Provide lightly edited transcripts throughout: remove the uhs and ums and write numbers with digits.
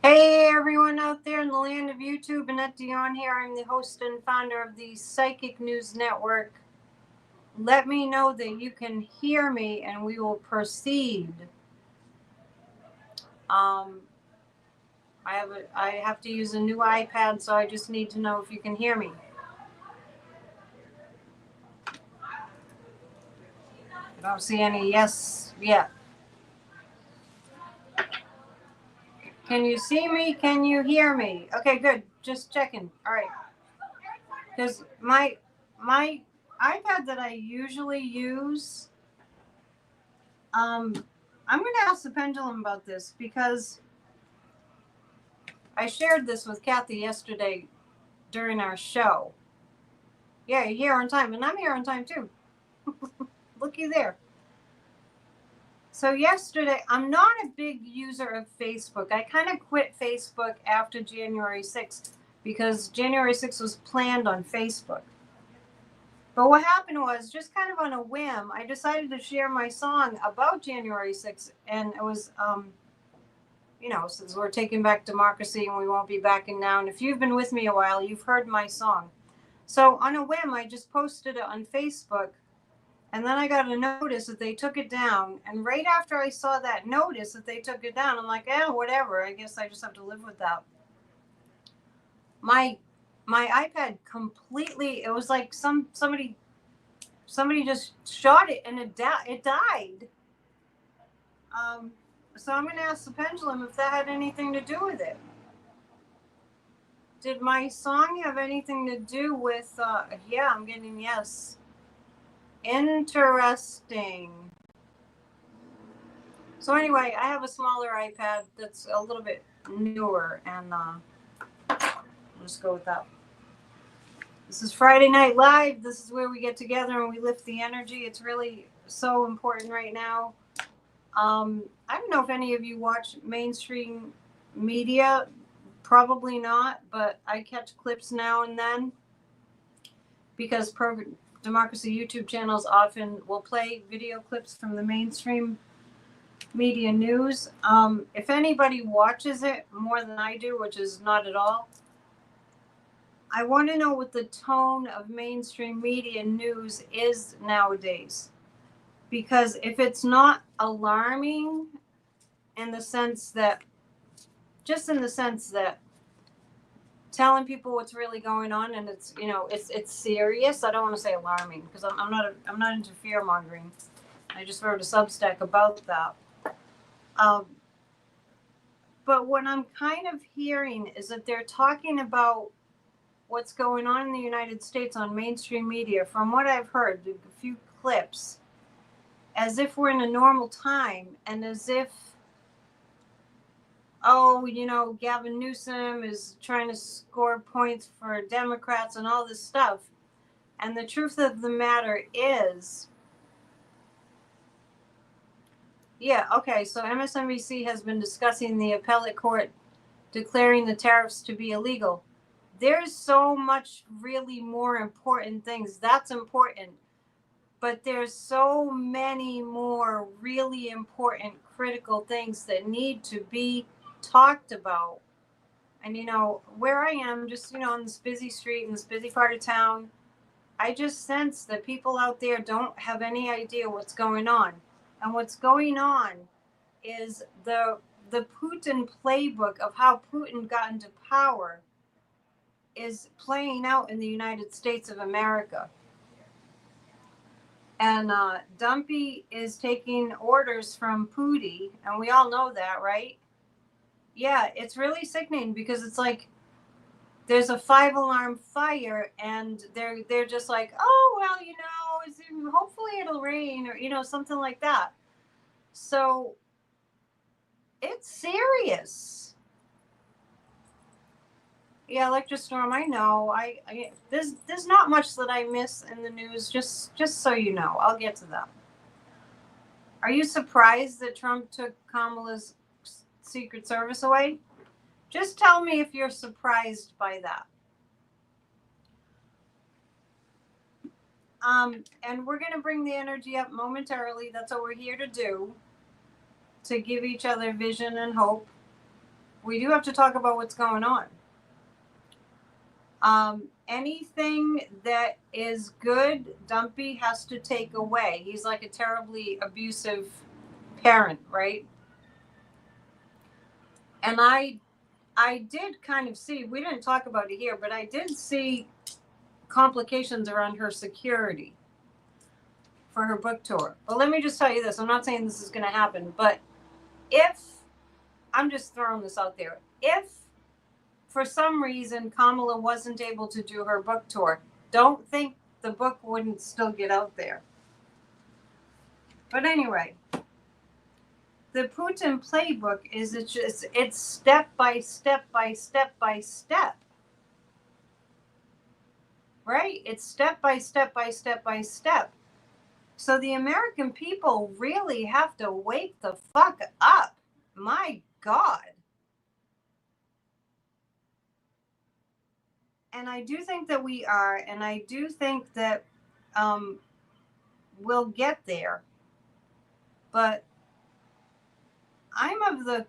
Hey everyone out there in the land of YouTube, Annette Dion here. I'm the host and founder of the Psychic News Network. Let me know that you can hear me and we will proceed. I have to use a new iPad, so I just need to know if you can hear me. I don't see any yes yet. Can you see me? Can you hear me? Okay, good. Just checking. All right. Because my iPad that I usually use, I'm going to ask the pendulum about this because I shared this with Kathy yesterday during our show. Yeah, you're here on time, and I'm here on time too. Looky there. So yesterday, I'm not a big user of Facebook. I kind of quit Facebook after January 6th because January 6th was planned on Facebook. But what happened was, just kind of on a whim, I decided to share my song about January 6th, and it was, since we're taking back democracy and we won't be backing down. If you've been with me a while, you've heard my song. So on a whim, I just posted it on Facebook, and then I got a notice that they took it down. And right after I saw that notice that they took it down, I'm like, whatever. I guess I just have to live with that. My iPad completely, it was like somebody just shot it and it died. So I'm going to ask the pendulum if that had anything to do with it. Did my song have anything to do with, yeah, I'm getting yes. Interesting. So anyway, I have a smaller iPad that's a little bit newer, and I'll just go with that. This is Friday Night Live. This is where we get together and we lift the energy. It's really so important right now. I don't know if any of you watch mainstream media. Probably not, but I catch clips now and then because Democracy YouTube channels often will play video clips from the mainstream media news. If anybody watches it more than I do, which is not at all, I want to know what the tone of mainstream media news is nowadays. Because if it's not alarming in the sense that telling people what's really going on, and it's serious. I don't want to say alarming because I'm not into fear mongering. I just wrote a Substack about that. But what I'm kind of hearing is that they're talking about what's going on in the United States on mainstream media. From what I've heard, a few clips, as if we're in a normal time, and as if, Gavin Newsom is trying to score points for Democrats and all this stuff. And the truth of the matter is, so MSNBC has been discussing the appellate court declaring the tariffs to be illegal. There's so much really more important things. That's important. But there's so many more really important critical things that need to be talked about. And where I am, just on this busy street in this busy part of town, I just sense that people out there don't have any idea what's going on. And what's going on is the Putin playbook of how Putin got into power is playing out in the United States of America. And Dumpy is taking orders from Pooty, and we all know that, right? Yeah, it's really sickening because it's like there's a 5-alarm fire, and they're just like, oh well, hopefully it'll rain, or something like that. So it's serious. Yeah, Electrostorm, I know. There's not much that I miss in the news, just so you know. I'll get to that. Are you surprised that Trump took Kamala's Secret Service away? Just tell me if you're surprised by that. And we're going to bring the energy up momentarily. That's what we're here to do, to give each other vision and hope. we do have to talk about what's going on. Anything that is good, Dumpy has to take away. He's like a terribly abusive parent, right? And I did kind of see, we didn't talk about it here, but I did see complications around her security for her book tour. But let me just tell you this. I'm not saying this is going to happen, but if, I'm just throwing this out there, if for some reason Kamala wasn't able to do her book tour, don't think the book wouldn't still get out there. But anyway, the Putin playbook is it's step by step by step by step. Right? It's step by step by step by step. So the American people really have to wake the fuck up. My God. And I do think that we are, and I do think that we'll get there. But I'm the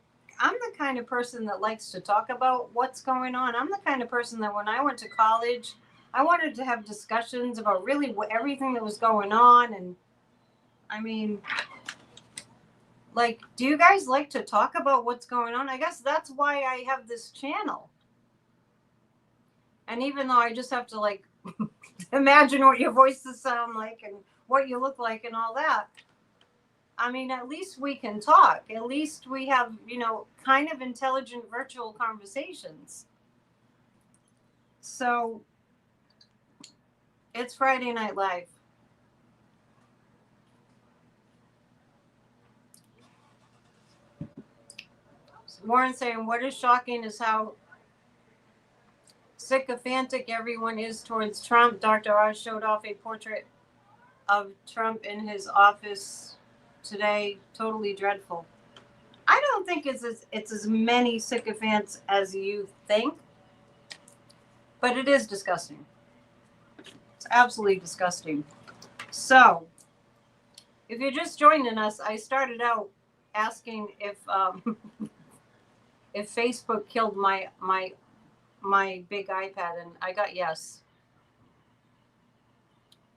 kind of person that likes to talk about what's going on. I'm the kind of person that when I went to college, I wanted to have discussions about really everything that was going on. And I mean, like, do you guys like to talk about what's going on? I guess that's why I have this channel. And even though I just have to like imagine what your voices sound like and what you look like and all that, I mean, at least we can talk. At least we have, kind of intelligent virtual conversations. So it's Friday Night Live. Warren saying, what is shocking is how sycophantic everyone is towards Trump. Dr. Oz showed off a portrait of Trump in his office today. Totally dreadful. I don't think it's as many sycophants as you think, but it is disgusting. It's absolutely disgusting. So, if you're just joining us, I started out asking if Facebook killed my big iPad, and I got yes.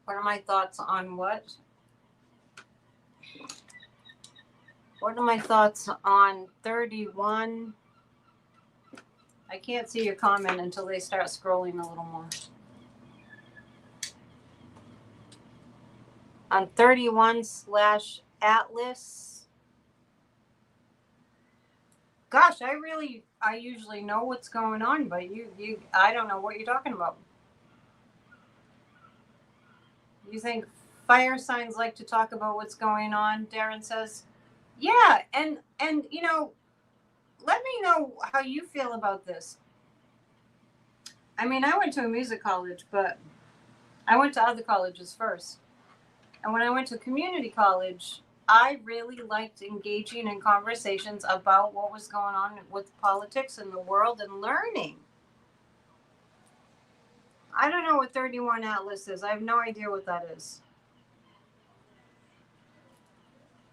What are my thoughts on what? What are my thoughts on 31? I can't see your comment until they start scrolling a little more. On 31/Atlas. Gosh, I usually know what's going on, but I don't know what you're talking about. You think fire signs like to talk about what's going on? Darren says, yeah, and let me know how you feel about this. I mean, I went to a music college, but I went to other colleges first. And when I went to community college, I really liked engaging in conversations about what was going on with politics in the world and learning. I don't know what 31 Atlas is. I have no idea what that is.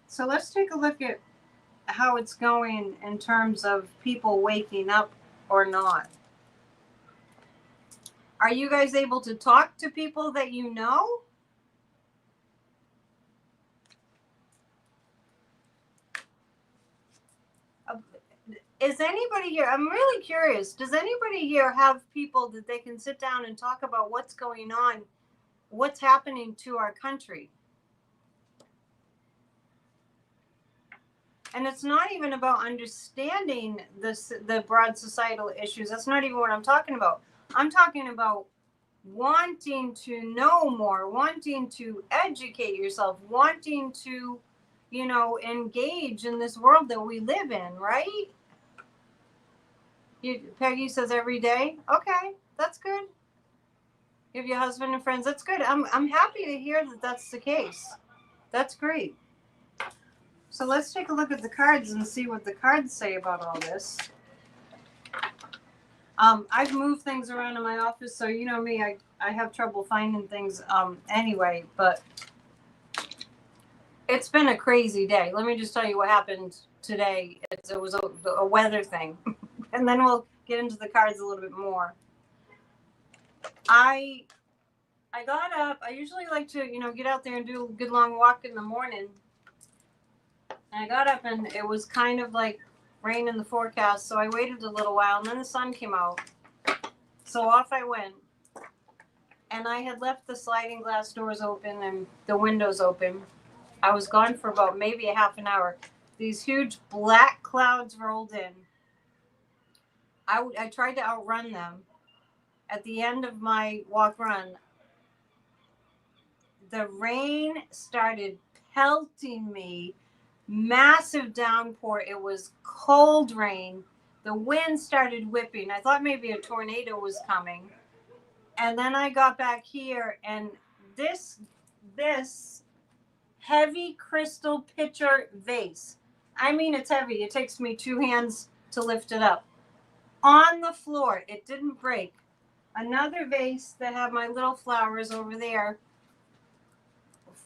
So let's take a look at how it's going in terms of people waking up or not. Are you guys able to talk to people that you know? Is anybody here? I'm really curious. Does anybody here have people that they can sit down and talk about what's going on, what's happening to our country? And it's not even about understanding the broad societal issues. That's not even what I'm talking about. I'm talking about wanting to know more, wanting to educate yourself, wanting to, engage in this world that we live in, right? Peggy says every day. Okay, that's good. You have your husband and friends. That's good. I'm happy to hear that that's the case. That's great. So let's take a look at the cards and see what the cards say about all this. I've moved things around in my office, so you know me, I have trouble finding things anyway, but it's been a crazy day. Let me just tell you what happened today. It was a weather thing. And then we'll get into the cards a little bit more. I got up. I usually like to, get out there and do a good long walk in the morning. And I got up and it was kind of like rain in the forecast. So I waited a little while and then the sun came out. So off I went. And I had left the sliding glass doors open and the windows open. I was gone for about maybe a half an hour. These huge black clouds rolled in. I tried to outrun them. At the end of my walk run, the rain started pelting me. Massive downpour. It was cold rain. The wind started whipping. I thought maybe a tornado was coming. And then I got back here and this heavy crystal pitcher vase. I mean, it's heavy. It takes me 2 hands to lift it up. On the floor. It didn't break. Another vase that had my little flowers over there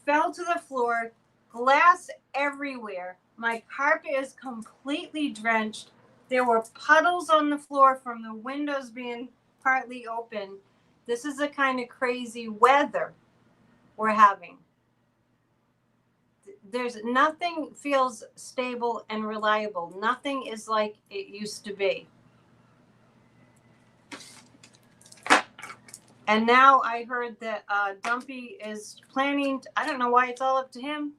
fell to the floor. Glass everywhere. My carpet is completely drenched. There were puddles on the floor from the windows being partly open. This is the kind of crazy weather we're having. There's nothing feels stable and reliable. Nothing is like it used to be. And now I heard that Dumpy is planning. I don't know why it's all up to him,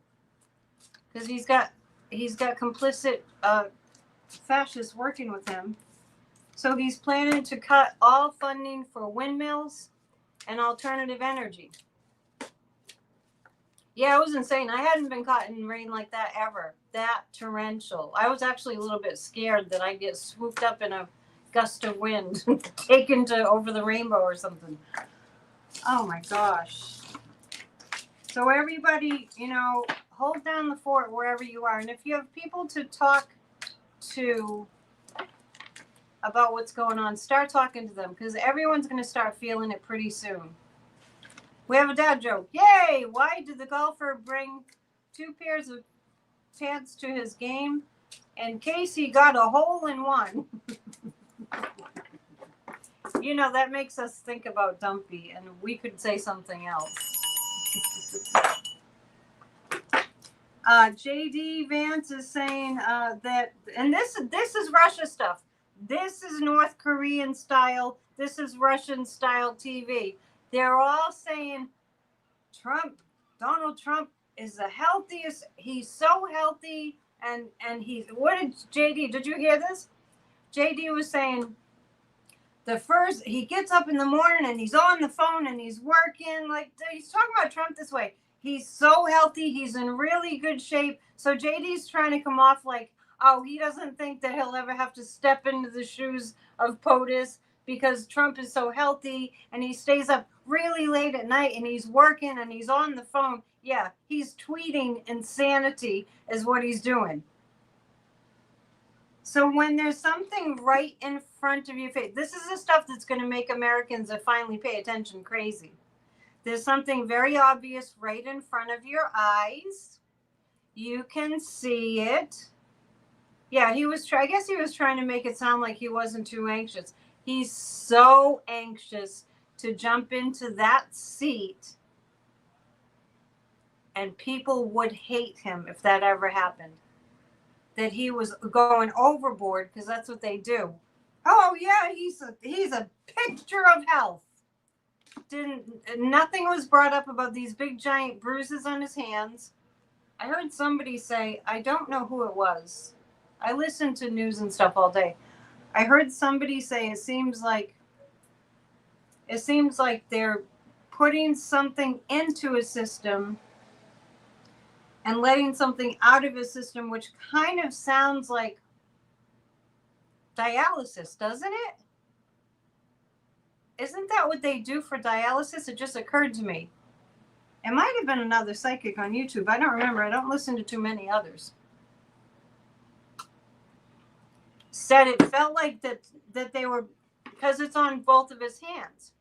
because he's got complicit fascists working with him. So he's planning to cut all funding for windmills and alternative energy. Yeah, it was insane. I hadn't been caught in rain like that ever. That torrential. I was actually a little bit scared that I'd get swooped up in a gust of wind, taken to over the rainbow or something. Oh my gosh. So everybody, hold down the fort wherever you are. And if you have people to talk to about what's going on, start talking to them, because everyone's going to start feeling it pretty soon. We have a dad joke. Yay! Why did the golfer bring 2 pairs of pants to his game? In case he got a hole in one. That makes us think about Dumpy, and we could say something else. JD Vance is saying that, and this is Russia stuff. This is North Korean style. This is Russian style TV. They're all saying Donald Trump is the healthiest. He's so healthy. And what did you hear this? JD was saying he gets up in the morning and he's on the phone and he's working. Like, he's talking about Trump this way. He's so healthy. He's in really good shape. So JD's trying to come off like, oh, he doesn't think that he'll ever have to step into the shoes of POTUS because Trump is so healthy and he stays up really late at night and he's working and he's on the phone. Yeah, he's tweeting insanity is what he's doing. So when there's something right in front of your face, this is the stuff that's going to make Americans finally pay attention crazy. There's something very obvious right in front of your eyes. You can see it. Yeah, I guess he was trying to make it sound like he wasn't too anxious. He's so anxious to jump into that seat, and people would hate him if that ever happened. That he was going overboard, because that's what they do. Oh yeah, he's a picture of health. Nothing was brought up about these big giant bruises on his hands. I heard somebody say, I don't know who it was. I listen to news and stuff all day. I heard somebody say it seems like they're putting something into his system and letting something out of his system, which kind of sounds like dialysis, doesn't it? Isn't that what they do for dialysis? It just occurred to me. It might have been another psychic on YouTube. I don't remember. I don't listen to too many others. Said it felt like that they were, because it's on both of his hands.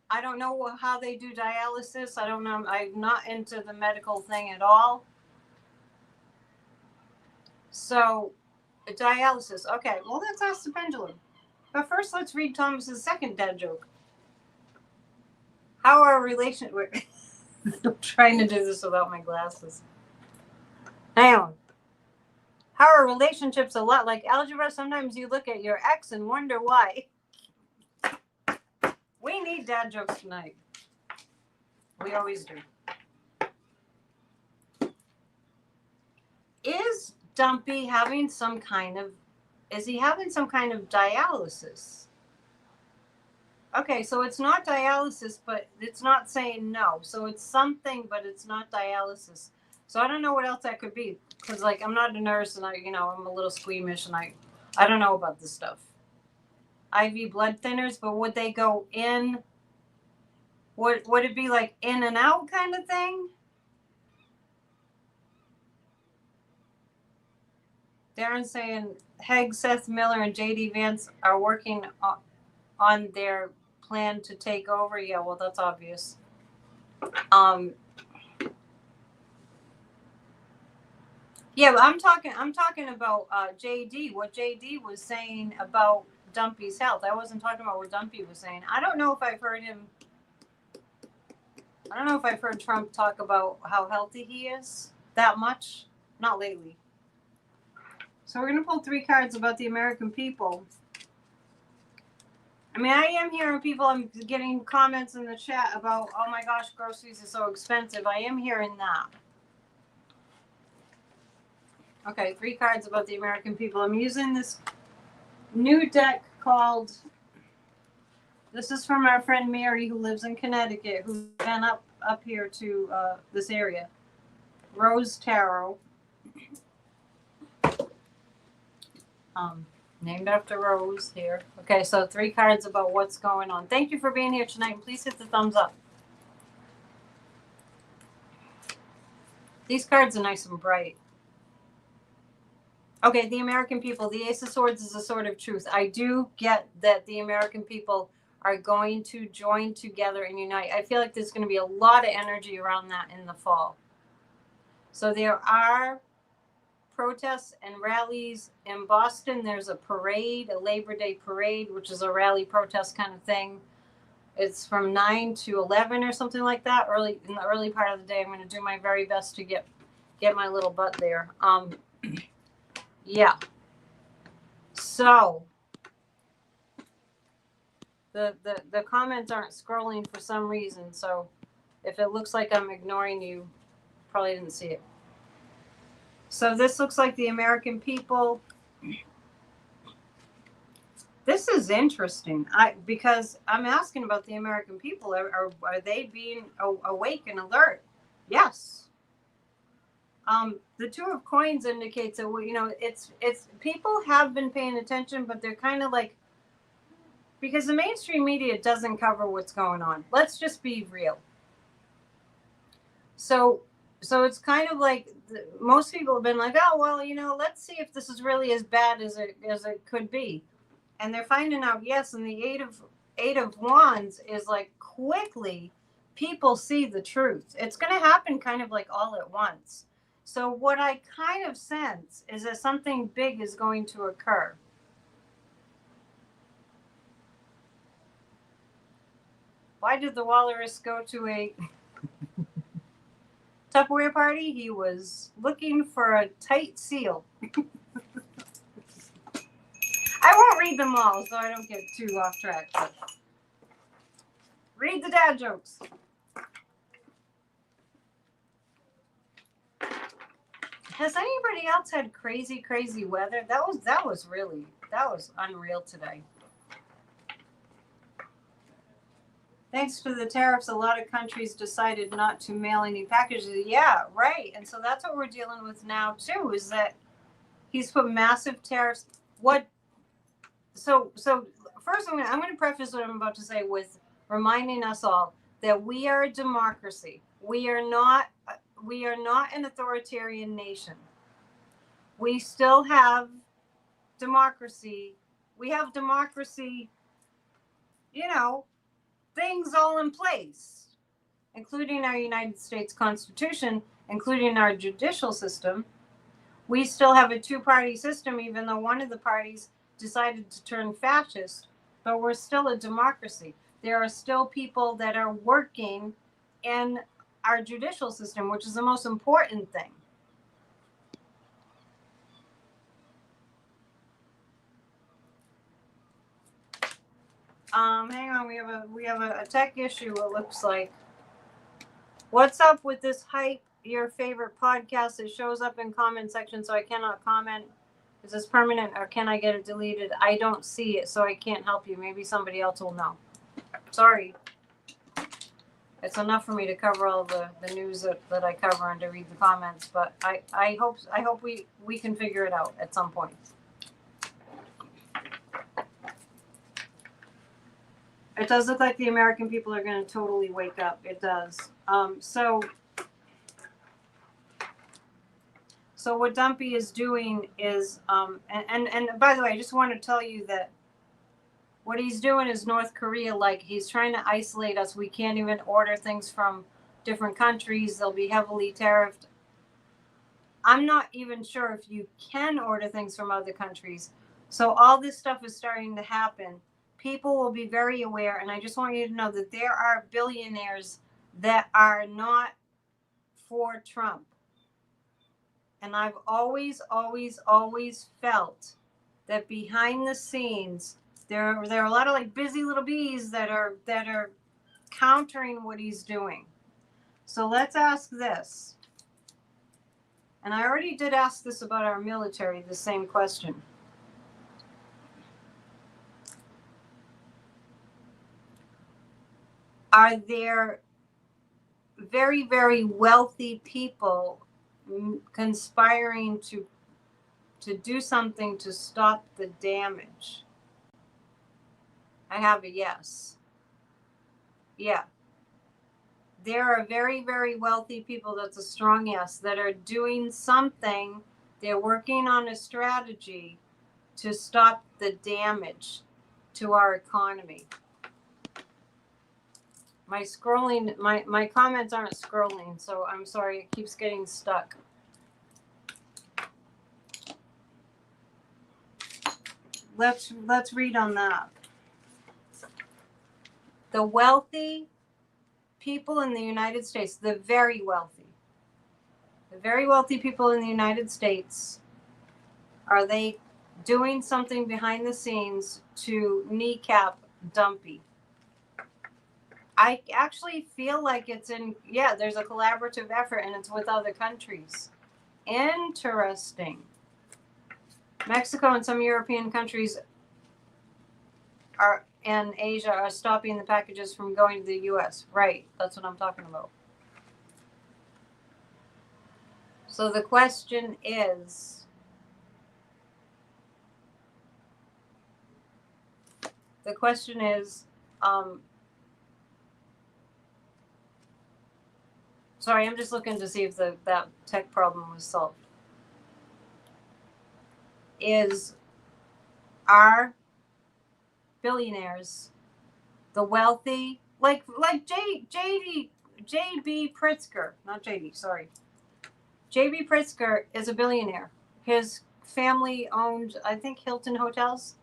I don't know how they do dialysis. I don't know. I'm not into the medical thing at all. So Dialysis. Okay, well, let's ask the pendulum. But first, let's read Thomas's second dad joke. How are relationships... I'm trying to do this without my glasses. Hang on. How are relationships a lot like algebra? Sometimes you look at your ex and wonder why. We need dad jokes tonight. We always do. Is Dumpy having some kind of... Is he having some kind of dialysis? Okay, so it's not dialysis, but it's not saying no. So it's something, but it's not dialysis. So I don't know what else that could be. Because, like, I'm not a nurse, and I'm a little squeamish, and I don't know about this stuff. IV blood thinners, but would they go in? Would it be like in and out kind of thing? Darren's saying Heg, Seth Miller, and JD Vance are working on their plan to take over. Yeah, well, that's obvious. Yeah, but I'm talking about JD. What JD was saying about Dumpy's health. I wasn't talking about what Dumpy was saying. I don't know if I've heard Trump talk about how healthy he is that much. Not lately. So we're going to pull 3 cards about the American people. I mean, I am hearing people, I'm getting comments in the chat about, oh my gosh, groceries are so expensive. I am hearing that. Okay, 3 cards about the American people. I'm using this new deck called, this is from our friend Mary who lives in Connecticut, who's been up here to this area. Rose Tarot. Named after Rose here. Okay, so 3 cards about what's going on. Thank you for being here tonight, and please hit the thumbs up. These cards are nice and bright. Okay, the American people. The Ace of Swords is a sword of truth. I do get that the American people are going to join together and unite. I feel like there's going to be a lot of energy around that in the fall. So there are protests and rallies in Boston. There's a parade, a Labor Day parade, which is a rally protest kind of thing. It's from 9 to 11 or something like that. In the early part of the day, I'm going to do my very best to get my little butt there. Yeah. So the comments aren't scrolling for some reason. So if it looks like I'm ignoring you, probably didn't see it. So this looks like the American people. This is interesting. Because I'm asking about the American people. Are they being awake and alert? Yes. The 2 of Coins indicates that it's people have been paying attention, but they're kind of like, because the mainstream media doesn't cover what's going on. Let's just be real. So it's kind of like most people have been like, oh well, let's see if this is really as bad as it could be, and they're finding out yes. And the Eight of Wands is like quickly people see the truth. It's going to happen kind of like all at once. So what I kind of sense is that something big is going to occur. Why did the walrus go to a Tupperware party? He was looking for a tight seal. I won't read them all so I don't get too off track. But read the dad jokes. Has anybody else had crazy weather? That was unreal today. Thanks to the tariffs, a lot of countries decided not to mail any packages. Yeah, right. And so that's what we're dealing with now too, is that he's put massive tariffs. So first I'm going to preface what I'm about to say with reminding us all that we are a democracy. We are not an authoritarian nation. We still have democracy. We have democracy, things all in place, including our United States Constitution, including our judicial system. we still have a two-party system, even though one of the parties decided to turn fascist, but we're still a democracy. There are still people that are working in our judicial system, which is the most important thing. Hang on, we have a tech issue, it looks like. What's up with this hype, your favorite podcast? It shows up in comment section, so I cannot comment. Is this permanent or can I get it deleted? I don't see it, so I can't help you. Maybe somebody else will know. Sorry. It's enough for me to cover all the news that I cover and to read the comments, but I hope we can figure it out at some point. It does look like the American people are going to totally wake up. It does. So what Dumpy is doing is, and by the way, I just want to tell you that what he's doing is North Korea, like he's trying to isolate us. We can't even order things from different countries. They'll be heavily tariffed. I'm not even sure if you can order things from other countries. So all this stuff is starting to happen. People will be very aware, and I just want you to know that there are billionaires that are not for Trump. And I've always felt that behind the scenes, there are a lot of like busy little bees that are countering what he's doing. So let's ask this. And I already did ask this about our military, the same question. Are there very, very wealthy people conspiring to do something to stop the damage? I have a yes. Yeah. There are very, very wealthy people, that's a strong yes, that are doing something. They're working on a strategy to stop the damage to our economy. My scrolling, my comments aren't scrolling, so I'm sorry, it keeps getting stuck. Let's read on that. The wealthy people in the United States, the very wealthy people in the United States, are they doing something behind the scenes to kneecap Dumpy? I actually feel like it's there's a collaborative effort and it's with other countries. Interesting. Mexico and some European countries and Asia are stopping the packages from going to the U.S. Right, that's what I'm talking about. So the question is, sorry, I'm just looking to see if that tech problem was solved. Are billionaires, the wealthy, like JB Pritzker, not JD, sorry. JB Pritzker is a billionaire. His family owned, I think, Hilton hotels.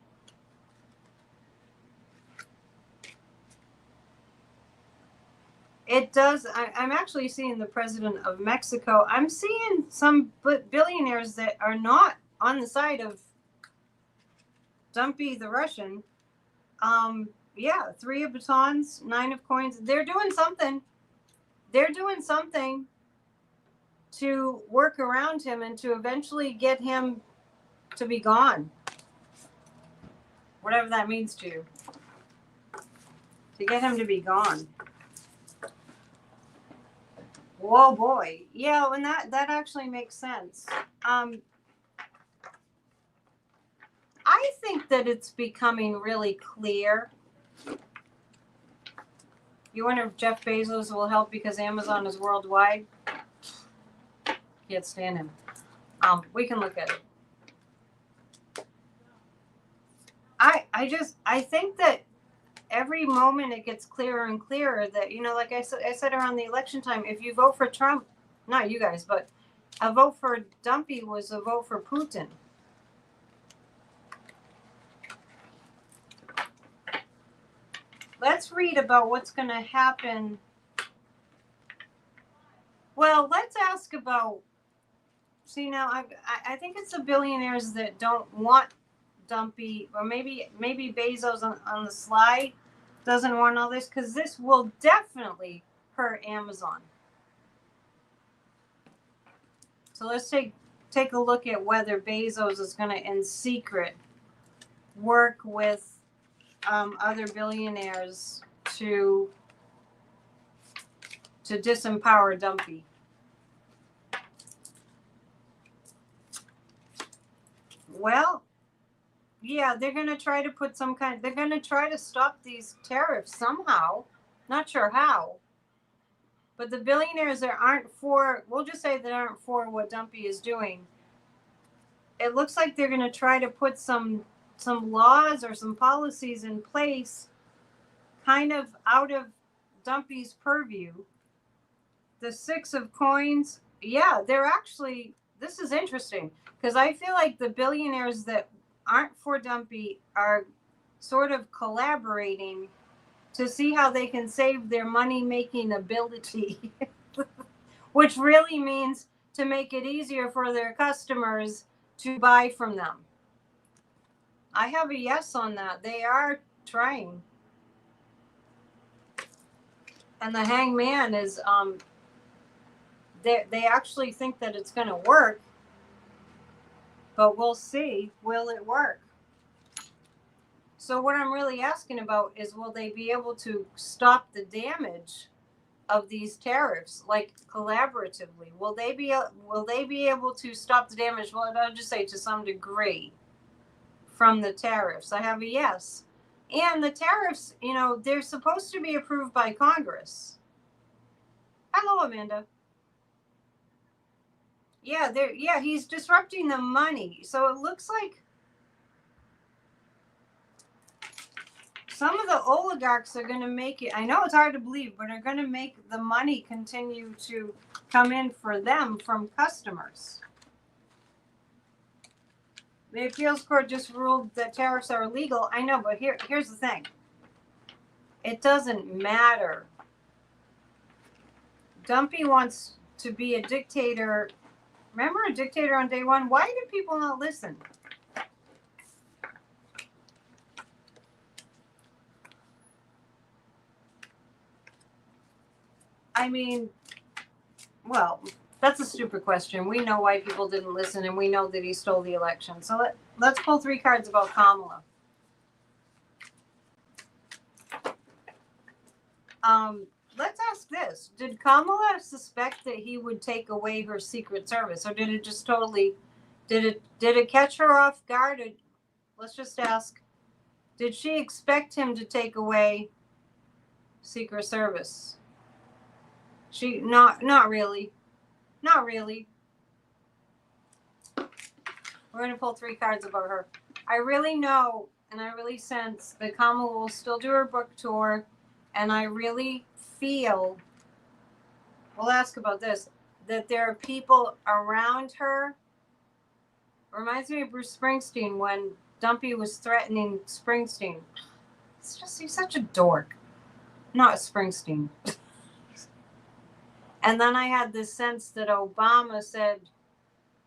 It does. I'm actually seeing the president of Mexico. I'm seeing some billionaires that are not on the side of Dumpy the Russian. 3 of batons, 9 of coins. They're doing something. They're doing something to work around him and to eventually get him to be gone. Whatever that means to you. To get him to be gone. Whoa, boy. Yeah, and that actually makes sense. I think that it's becoming really clear. You wonder if Jeff Bezos will help because Amazon is worldwide? Can't stand him. We can look at it. I think that every moment it gets clearer and clearer that, like I said around the election time, if you vote for Trump, not you guys, but A vote for Dumpy was a vote for Putin. Let's read about what's going to happen. Well, let's ask about. See, now I think it's the billionaires that don't want Dumpy, or maybe Bezos on the slide doesn't want all this, because this will definitely hurt Amazon. So let's take a look at whether Bezos is going to, in secret, work with other billionaires to disempower Dumpy. Well, yeah, they're going to try to put they're going to try to stop these tariffs somehow. Not sure how. But the billionaires that aren't for, we'll just say that aren't for what Dumpy is doing, it looks like they're going to try to put some laws or some policies in place kind of out of Dumpy's purview. The Six of Coins, yeah, they're actually, this is interesting, because I feel like the billionaires that aren't for Dumpy are sort of collaborating to see how they can save their money-making ability, which really means to make it easier for their customers to buy from them. I have a yes on that. They are trying. And the Hangman is, they actually think that it's going to work, but we'll see. Will it work? So what I'm really asking about is, will they be able to stop the damage of these tariffs, like collaboratively? Will they be able to stop the damage? Well, I'll just say to some degree from the tariffs. I have a yes. And the tariffs, they're supposed to be approved by Congress. Hello, Amanda. Yeah, he's disrupting the money. So it looks like some of the oligarchs are going to make it, I know it's hard to believe, but are going to make the money continue to come in for them from customers. The appeals court just ruled that tariffs are illegal. I know, but here's the thing. It doesn't matter. Dumpy wants to be a dictator. Remember a dictator on day one? Why do people not listen? I mean, well, that's a stupid question. We know why people didn't listen, and we know that he stole the election. So let's pull 3 cards about Kamala. Let's ask this. Did Kamala suspect that he would take away her Secret Service, or did it just totally, did it catch her off guard? Or, let's just ask, did she expect him to take away Secret Service? Not really. Not really. We're going to pull 3 cards about her. I really know, and I really sense that Kamala will still do her book tour, and I really feel, we'll ask about this, that there are people around her. Reminds me of Bruce Springsteen when Dumpy was threatening Springsteen. It's just, he's such a dork. Not Springsteen. And then I had this sense that Obama said,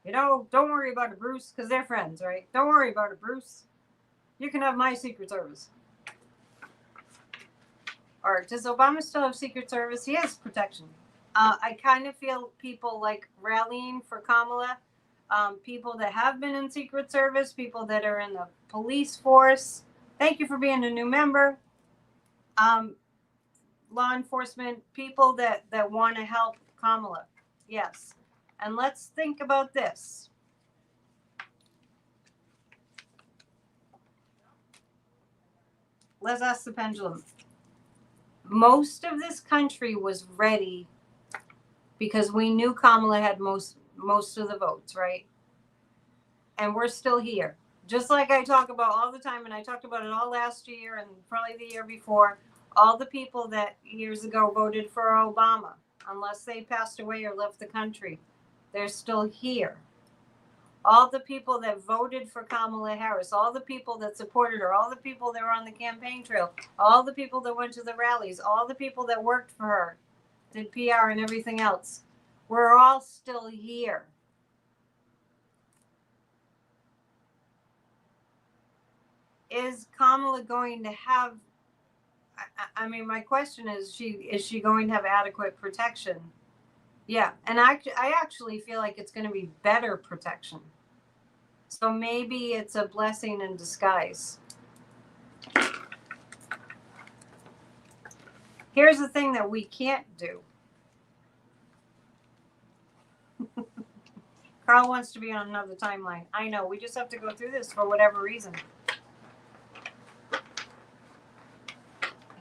don't worry about it, Bruce, because they're friends, right? Don't worry about it, Bruce. You can have my Secret Service. Or does Obama still have Secret Service? He has protection. I kind of feel people like rallying for Kamala. People that have been in Secret Service, people that are in the police force. Thank you for being a new member. Law enforcement, people that want to help Kamala. Yes. And let's think about this. Let's ask the pendulum. Most of this country was ready because we knew Kamala had most of the votes, right? And we're still here. Just like I talk about all the time, and I talked about it all last year and probably the year before, all the people that years ago voted for Obama, unless they passed away or left the country, They're still here. All the people that voted for Kamala Harris, all the people that supported her, all the people that were on the campaign trail, all the people that went to the rallies, all the people that worked for her, did PR and everything else, we're all still here. Is Kamala going to have, I mean, my question is she going to have adequate protection? Yeah, and I actually feel like it's going to be better protection. So maybe it's a blessing in disguise. Here's the thing that we can't do. Carl wants to be on another timeline. I know, we just have to go through this for whatever reason.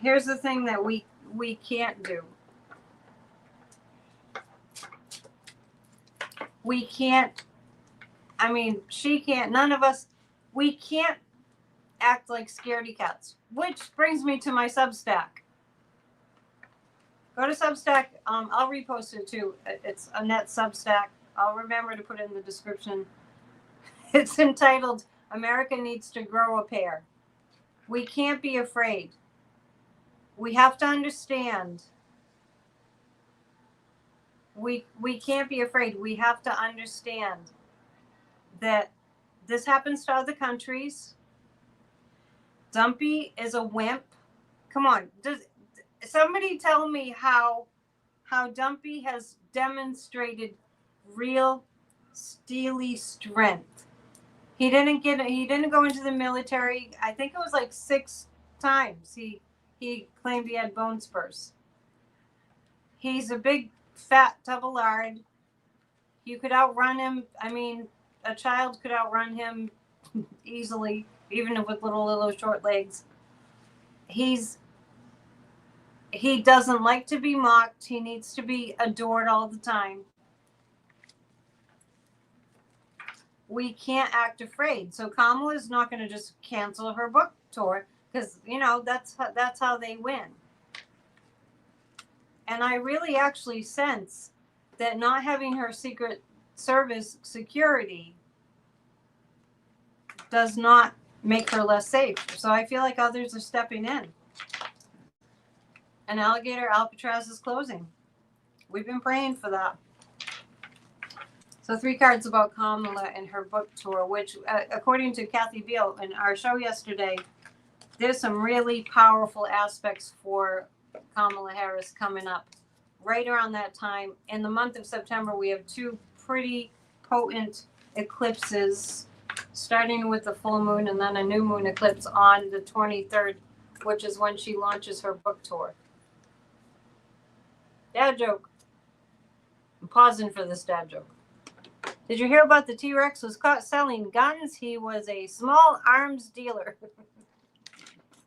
Here's the thing that we can't do. We can't, I mean, she can't, none of us, we can't act like scaredy cats. Which brings me to my Substack. Go to Substack. I'll repost it too. It's Annette Substack. I'll remember to put it in the description. It's entitled, America Needs to Grow a Pair. We can't be afraid. We have to understand. We can't be afraid. We have to understand that this happens to other countries. Dumpy is a wimp. Come on. Does somebody tell me how Dumpy has demonstrated real steely strength? He didn't go into the military. I think it was like 6 times. He claimed he had bone spurs. He's a big fat tub of lard. You could outrun him. I mean, a child could outrun him easily, even with little short legs. He doesn't like to be mocked. He needs to be adored all the time. We can't act afraid. So Kamala is not going to just cancel her book tour because, you know, that's how they win. And I really actually sense that not having her Secret Service security does not make her less safe. So I feel like others are stepping in. And Alcatraz is closing. We've been praying for that. So 3 cards about Kamala and her book tour, which, according to Kathy Beal in our show yesterday, there's some really powerful aspects for Kamala Harris coming up right around that time. In the month of September, we have 2 pretty potent eclipses, starting with the full moon and then a new moon eclipse on the 23rd, which is when she launches her book tour. Dad joke. I'm pausing for this dad joke. Did you hear about the T-Rex was caught selling guns? He was a small arms dealer.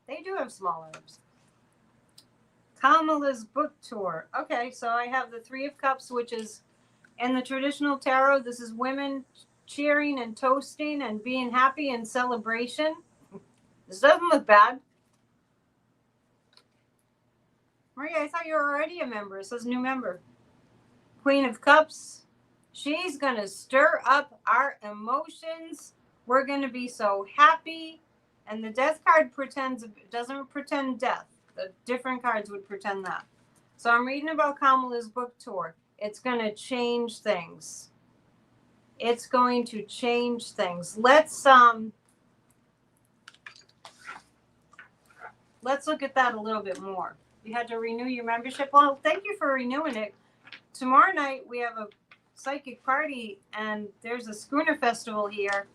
They do have small arms. Kamala's book tour. Okay, so I have the 3 of Cups, which is in the traditional tarot. This is women cheering and toasting and being happy and celebration. This doesn't look bad. Maria, I thought you were already a member. It says new member. Queen of Cups. She's going to stir up our emotions. We're going to be so happy. And the Death card doesn't pretend death. The different cards would pretend that. So I'm reading about Kamala's book tour. It's going to change things. It's going to change things. Let's look at that a little bit more. You had to renew your membership. Well, thank you for renewing it. Tomorrow night we have a psychic party, and there's a schooner festival here.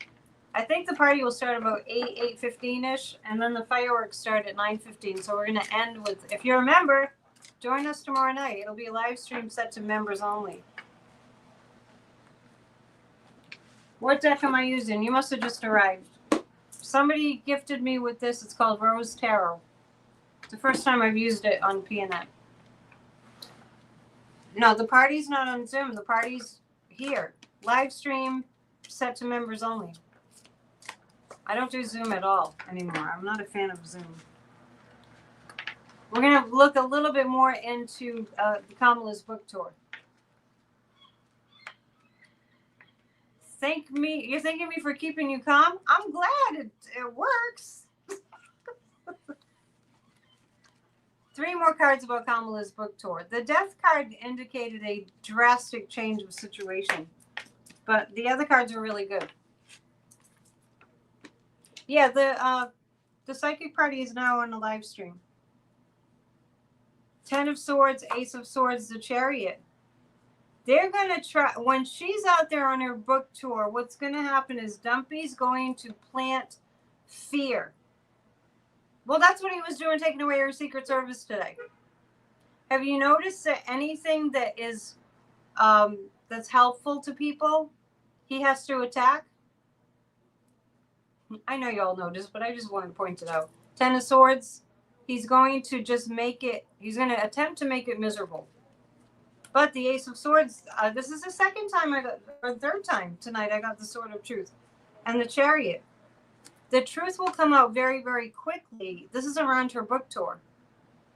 I think the party will start about 8:15ish, and then the fireworks start at 9:15. So we're going to end with, if you're a member, join us tomorrow night. It'll be a live stream set to members only. What deck am I using? You must have just arrived. Somebody gifted me with this. It's called Rose Tarot. It's the first time I've used it on PNN. No, the party's not on Zoom. The party's here. Live stream set to members only. I don't do Zoom at all anymore. I'm not a fan of Zoom. We're going to look a little bit more into Kamala's book tour. You're thanking me for keeping you calm? I'm glad it works. 3 more cards about Kamala's book tour. The death card indicated a drastic change of situation, but the other cards are really good. Yeah, the psychic party is now on a live stream. 10 of Swords, Ace of Swords, the Chariot. They're going to try, when she's out there on her book tour, what's going to happen is Dumpy's going to plant fear. Well, that's what he was doing, taking away her Secret Service today. Have you noticed that anything that is that's helpful to people, he has to attack? I know you all noticed, but I just want to point it out. 10 of Swords, he's going to just make it, he's going to attempt to make it miserable. But the Ace of Swords, this is the second time or third time tonight I got the Sword of Truth. And the Chariot. The truth will come out very, very quickly. This is around her book tour.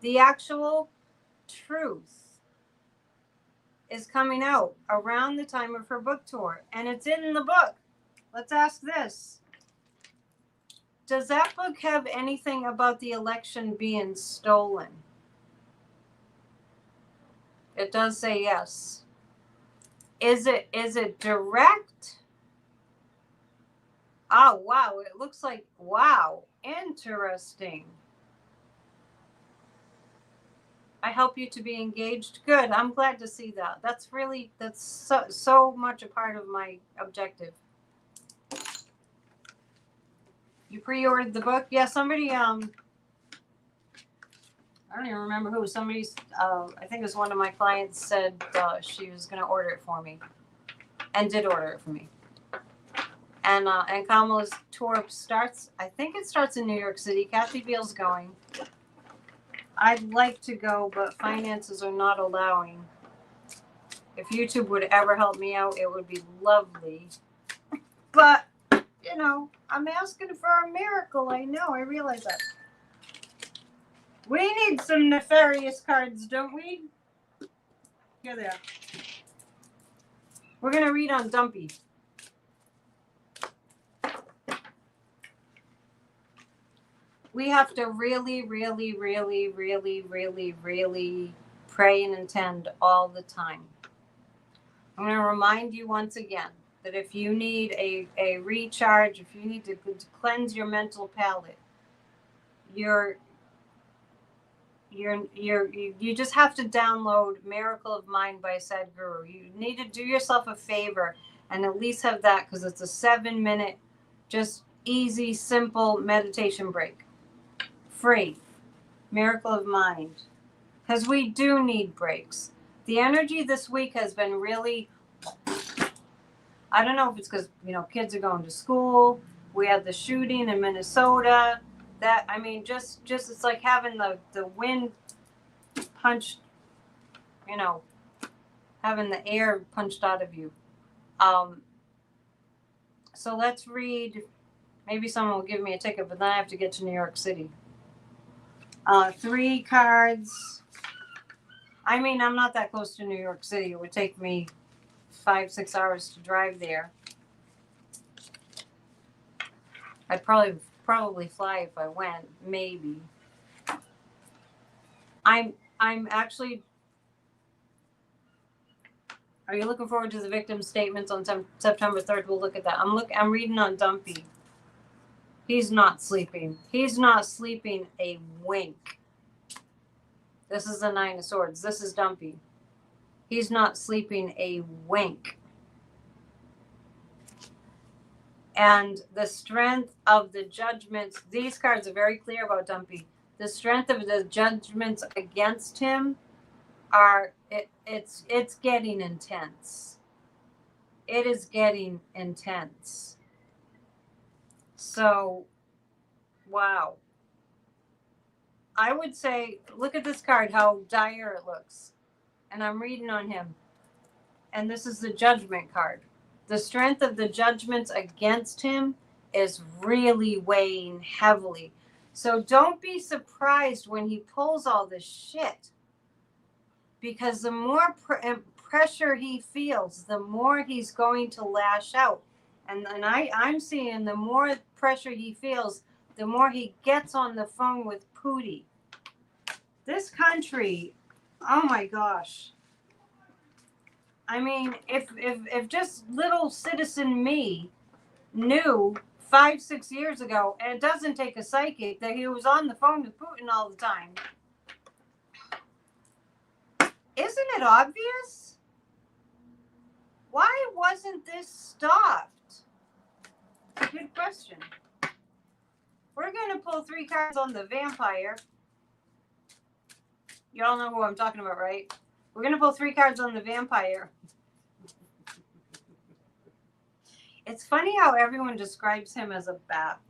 The actual truth is coming out around the time of her book tour. And it's in the book. Let's ask this. Does that book have anything about the election being stolen? It does say yes. Is it direct? Oh, wow. It looks like, wow. Interesting. I help you to be engaged. Good. I'm glad to see that. That's so much a part of my objective. You pre-ordered the book? Yeah, somebody, I don't even remember who. Somebody's, I think it was one of my clients said she was going to order it for me. And did order it for me. And Kamala's tour starts, I think it starts in New York City. Kathy Beale's going. I'd like to go, but finances are not allowing. If YouTube would ever help me out, it would be lovely. But, you know, I'm asking for a miracle. I know, I realize that. We need some nefarious cards, don't we? Here they are. We're going to read on Dumpy. We have to really, really, really, really, really, really pray and intend all the time. I'm going to remind you once again that if you need a recharge, if you need to cleanse your mental palate, you just have to download Miracle of Mind by Sadhguru. You need to do yourself a favor and at least have that, because it's a 7-minute, just easy, simple meditation break. Free. Miracle of Mind. Because we do need breaks. The energy this week has been really, I don't know if it's because, you know, kids are going to school. We had the shooting in Minnesota. That, I mean, just it's like having the wind punched, you know, having the air punched out of you. So let's read. Maybe someone will give me a ticket, but then I have to get to New York City. 3 cards. I mean, I'm not that close to New York City. It would take me 5-6 hours to drive there. I'd probably fly if I went, maybe. I'm actually. Are you looking forward to the victim's statements on September 3rd? We'll look at that. I'm reading on Dumpy. He's not sleeping. He's not sleeping a wink. This is the 9 of Swords. This is Dumpy. He's not sleeping a wink. And the strength of the judgments, these cards are very clear about Dumpy. The strength of the judgments against him it's getting intense. It is getting intense. So, wow. I would say, look at this card, how dire it looks. And I'm reading on him. And this is the Judgment card. The strength of the judgments against him is really weighing heavily. So don't be surprised when he pulls all this shit. Because the more pressure he feels, the more he's going to lash out. And I'm seeing the more pressure he feels, the more he gets on the phone with Pootie. This country, oh my gosh. I mean, if just little citizen me knew 5-6 years ago, and it doesn't take a psychic, that he was on the phone with Putin all the time. Isn't it obvious? Why wasn't this stopped? Good question. We're going to pull 3 cards on the vampire. You all know who I'm talking about, right? We're going to pull 3 cards on the vampire. It's funny how everyone describes him as a bat.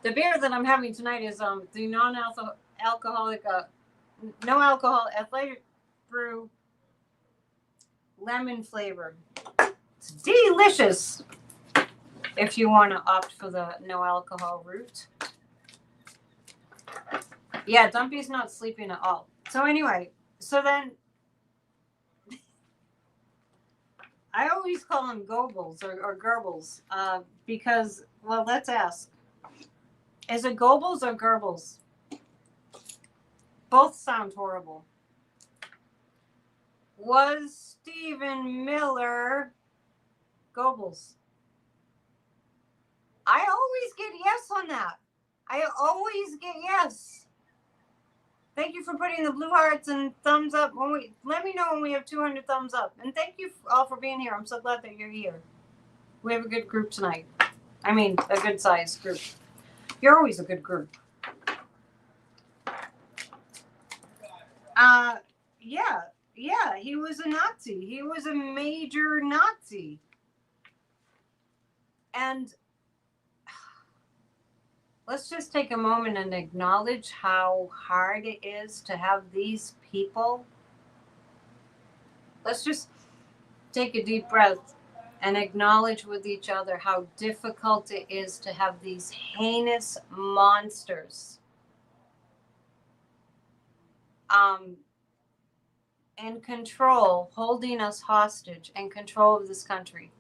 The beer that I'm having tonight is the non-alcoholic, no alcohol athletic brew lemon flavor. It's delicious if you want to opt for the no alcohol route. Yeah, Dumpy's not sleeping at all. So anyway, so then I always call them Goebbels or Goebbels because, well, let's ask. Is it Goebbels or Goebbels? Both sound horrible. Was Stephen Miller Goebbels? I always get yes on that. I always get yes. Thank you for putting the blue hearts and thumbs up. Let me know when we have 200 thumbs up. And thank you all for being here. I'm so glad that you're here. We have a good group tonight. I mean, a good sized group. You're always a good group. Yeah, he was a Nazi. He was a major Nazi. And let's just take a moment and acknowledge how hard it is to have these people. Let's just take a deep breath and acknowledge with each other how difficult it is to have these heinous monsters in control, holding us hostage, in control of this country.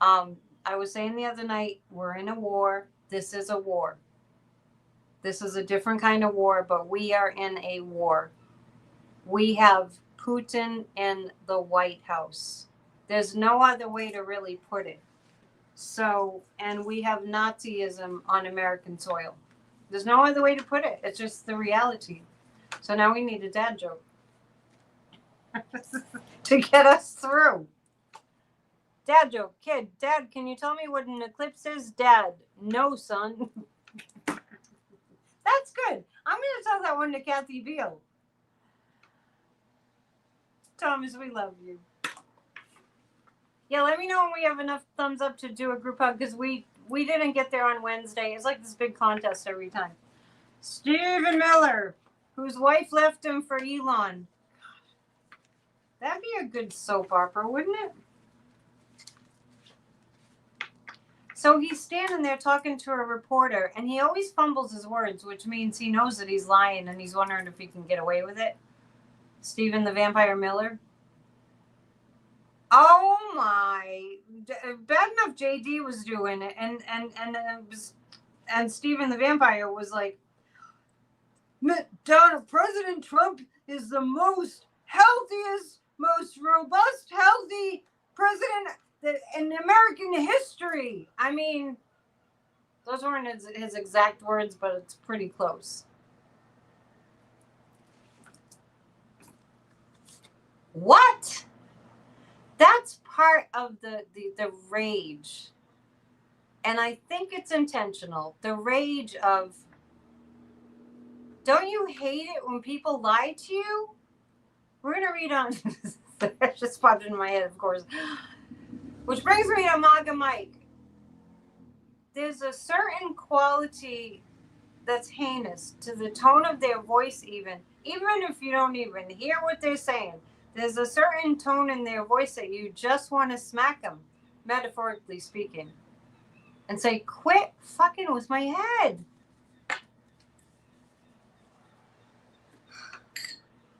I was saying the other night, we're in a war. This is a war. This is a different kind of war, but we are in a war. We have Putin in the White House. There's no other way to really put it. So, and we have Nazism on American soil. There's no other way to put it. It's just the reality. So now we need a dad joke to get us through. Dad joke. Kid, Dad, can you tell me what an eclipse is? Dad, no, son. That's good. I'm going to tell that one to Kathy Beal. Thomas, we love you. Yeah, let me know when we have enough thumbs up to do a group hug, because we didn't get there on Wednesday. It's like this big contest every time. Stephen Miller, whose wife left him for Elon. That'd be a good soap opera, wouldn't it? So he's standing there talking to a reporter, and he always fumbles his words, which means he knows that he's lying, and he's wondering if he can get away with it. Stephen the Vampire Miller. Oh my! Bad enough JD was doing it, and Stephen the Vampire was like, President Trump is the most healthiest, most robust, healthy president in American history. I mean, those weren't his exact words, but it's pretty close. What? That's part of the rage. And I think it's intentional. The rage of, don't you hate it when people lie to you? We're going to read on, that just popped into my head, of course. Which brings me to MAGA Mike. There's a certain quality that's heinous to the tone of their voice, even if you don't even hear what they're saying. There's a certain tone in their voice that you just want to smack them, metaphorically speaking, and say, quit fucking with my head.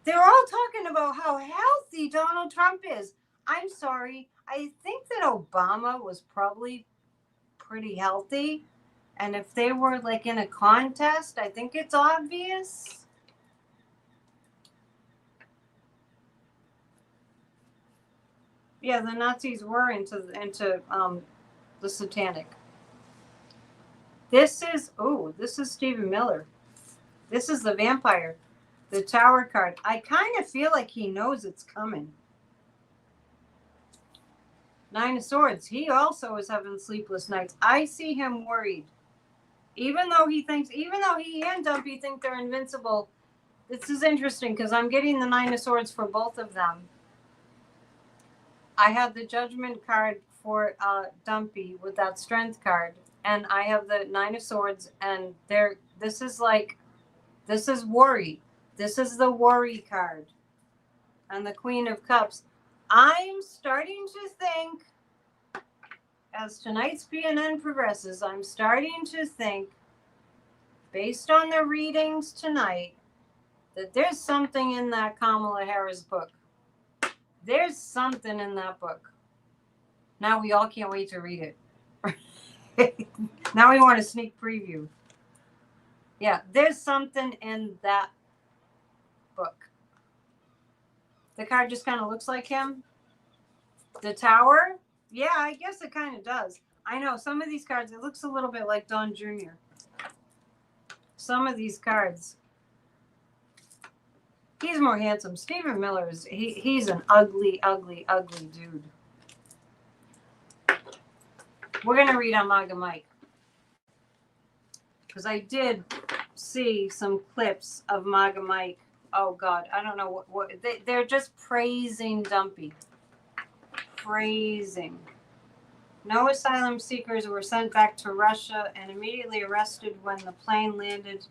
They're all talking about how healthy Donald Trump is. I'm sorry. I think that Obama was probably pretty healthy. And if they were like in a contest, I think it's obvious. Yeah, the Nazis were into the satanic. This is Stephen Miller. This is the vampire, the Tower card. I kind of feel like he knows it's coming. Nine of Swords. He also is having sleepless nights. I see him worried. Even though he and Dumpy think they're invincible. This is interesting because I'm getting the Nine of Swords for both of them. I have the Judgment card for Dumpy with that Strength card. And I have the Nine of Swords. And this is worry. This is the worry card. And the Queen of Cups. I'm starting to think, as tonight's PNN progresses, I'm starting to think, based on the readings tonight, that there's something in that Kamala Harris book. There's something in that book. Now we all can't wait to read it. Now we want a sneak preview. Yeah, there's something in that book. The card just kind of looks like him. The Tower? Yeah, I guess it kind of does. I know some of these cards, it looks a little bit like Don Jr. Some of these cards. He's more handsome. Stephen Miller he's an ugly, ugly, ugly dude. We're going to read on MAGA Mike. Because I did see some clips of MAGA Mike. Oh, God. I don't know what they're just praising Dumpy. Praising. No asylum seekers were sent back to Russia and immediately arrested when the plane landed.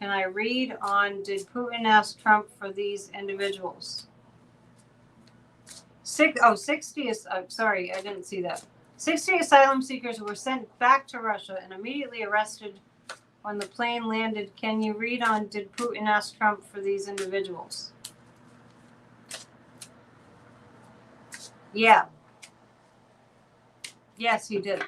Can I read on, did Putin ask Trump for these individuals? 60, sorry, I didn't see that. 60 asylum seekers were sent back to Russia and immediately arrested when the plane landed. Can you read on, did Putin ask Trump for these individuals? Yeah. Yes, he did.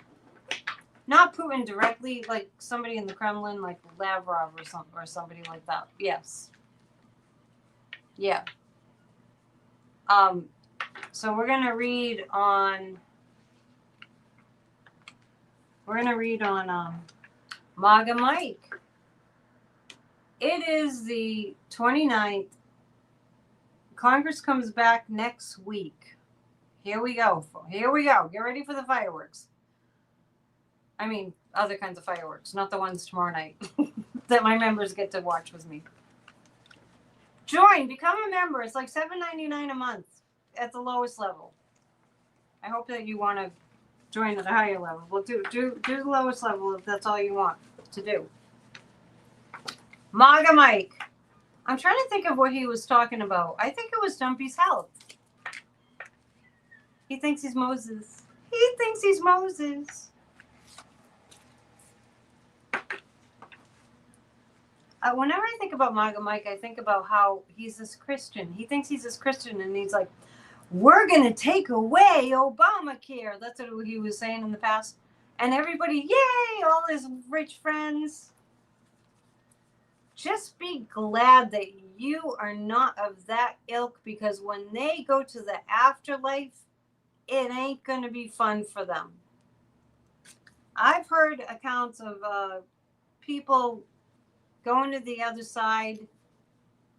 Not Putin directly, like somebody in the Kremlin, like Lavrov or somebody like that. Yes. Yeah. So we're gonna read on MAGA Mike. It is the 29th. Congress comes back next week. Here we go. Here we go. Get ready for the fireworks. I mean, other kinds of fireworks, not the ones tomorrow night that my members get to watch with me. Join, become a member. It's like $7.99 a month at the lowest level. I hope that you want to join at a higher level. Well, do the lowest level if that's all you want to do. MAGA Mike. I'm trying to think of what he was talking about. I think it was Dumpy's health. He thinks he's Moses. He thinks he's Moses. Whenever I think about MAGA Mike, I think about how he's this Christian. He thinks he's this Christian, and he's like, we're going to take away Obamacare. That's what he was saying in the past. And everybody, yay, all his rich friends. Just be glad that you are not of that ilk, because when they go to the afterlife, it ain't going to be fun for them. I've heard accounts of people going to the other side,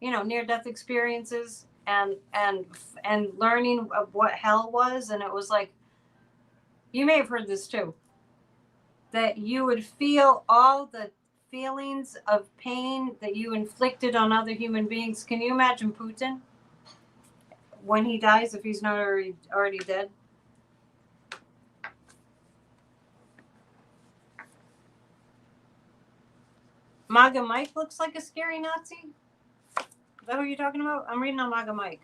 near-death experiences and learning of what hell was. And it was like, you may have heard this too, that you would feel all the feelings of pain that you inflicted on other human beings. Can you imagine Putin when he dies, if he's not already dead? MAGA Mike looks like a scary Nazi. Is that who you're talking about? I'm reading on MAGA Mike.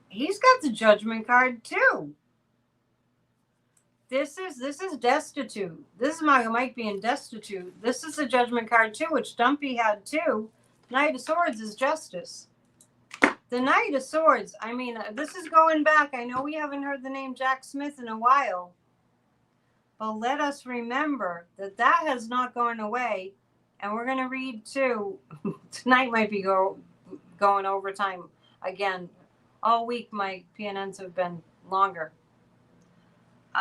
He's got the Judgment card too. This is destitute. This is MAGA Mike being destitute. This is the Judgment card too, which Dumpy had too. Knight of Swords is justice. The Knight of Swords, I mean, this is going back. I know we haven't heard the name Jack Smith in a while. But let us remember that that has not gone away. And we're going to read too. Tonight might be going overtime again. All week my PNNs have been longer.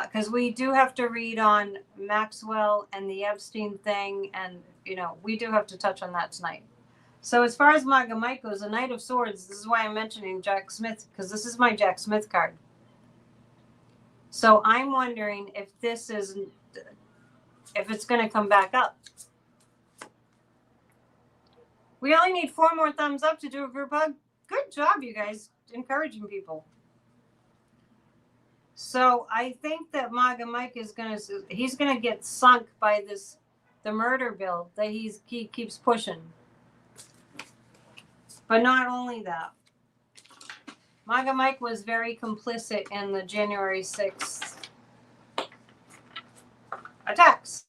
Because we do have to read on Maxwell and the Epstein thing. And, you know, we do have to touch on that tonight. So as far as Maga Mike goes, the Knight of Swords, this is why I'm mentioning Jack Smith. Because this is my Jack Smith card. So I'm wondering if this is, if it's going to come back up. We only need 4 more thumbs up to do a group hug. Good job, you guys, encouraging people. So I think that Maga Mike is he's going to get sunk by the murder bill that he keeps pushing. But not only that, Maga Mike was very complicit in the January 6th attacks,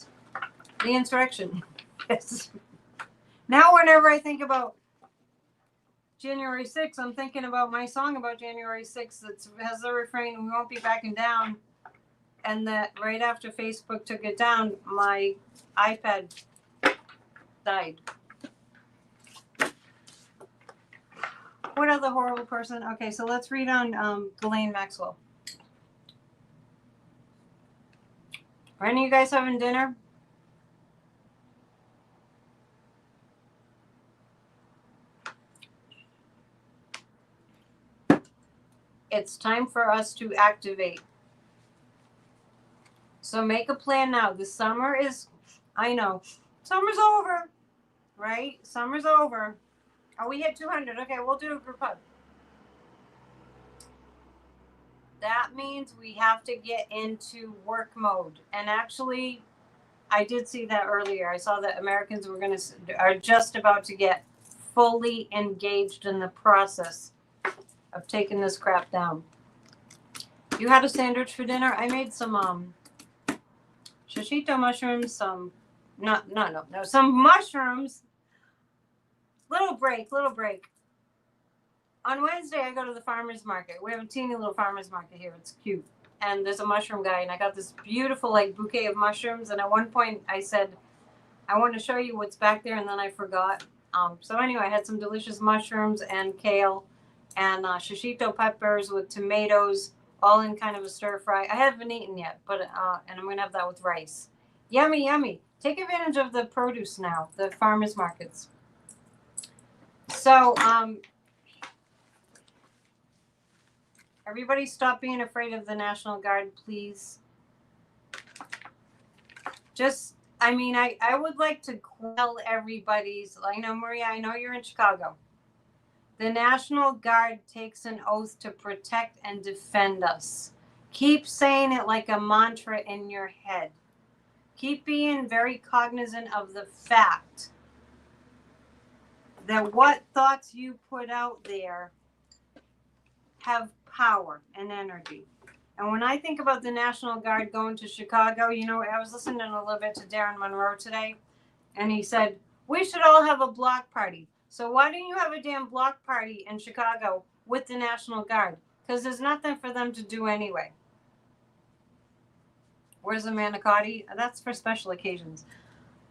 the insurrection. Yes. Now, whenever I think about January 6th, I'm thinking about my song about January 6th that has the refrain, "We won't be backing down." And that right after Facebook took it down, my iPad died. What other horrible person? Okay, so let's read on Ghislaine Maxwell. Are any of you guys having dinner? It's time for us to activate. So make a plan now. The summer is, I know, summer's over, right? Summer's over. Oh, we hit 200. Okay, we'll do a group hug. That means we have to get into work mode. And actually, I did see that earlier. I saw that Americans are just about to get fully engaged in the process of taking this crap down. You had a sandwich for dinner? I made some shishito mushrooms, some mushrooms. Little break. On Wednesday, I go to the farmer's market. We have a teeny little farmer's market here. It's cute. And there's a mushroom guy, and I got this beautiful bouquet of mushrooms. And at one point, I said, I want to show you what's back there, and then I forgot. So anyway, I had some delicious mushrooms and kale and shishito peppers with tomatoes, all in kind of a stir fry. I haven't eaten yet, but and I'm going to have that with rice. Yummy, yummy. Take advantage of the produce now, the farmers markets. So everybody stop being afraid of the National Guard, please. I would like to quell everybody's, I know, Maria, I know you're in Chicago. The National Guard takes an oath to protect and defend us. Keep saying it like a mantra in your head. Keep being very cognizant of the fact that what thoughts you put out there have power and energy. And when I think about the National Guard going to Chicago, you know, I was listening a little bit to Darren Monroe today, and he said, we should all have a block party. So why don't you have a damn block party in Chicago with the National Guard? Because there's nothing for them to do anyway. Where's the manicotti? That's for special occasions.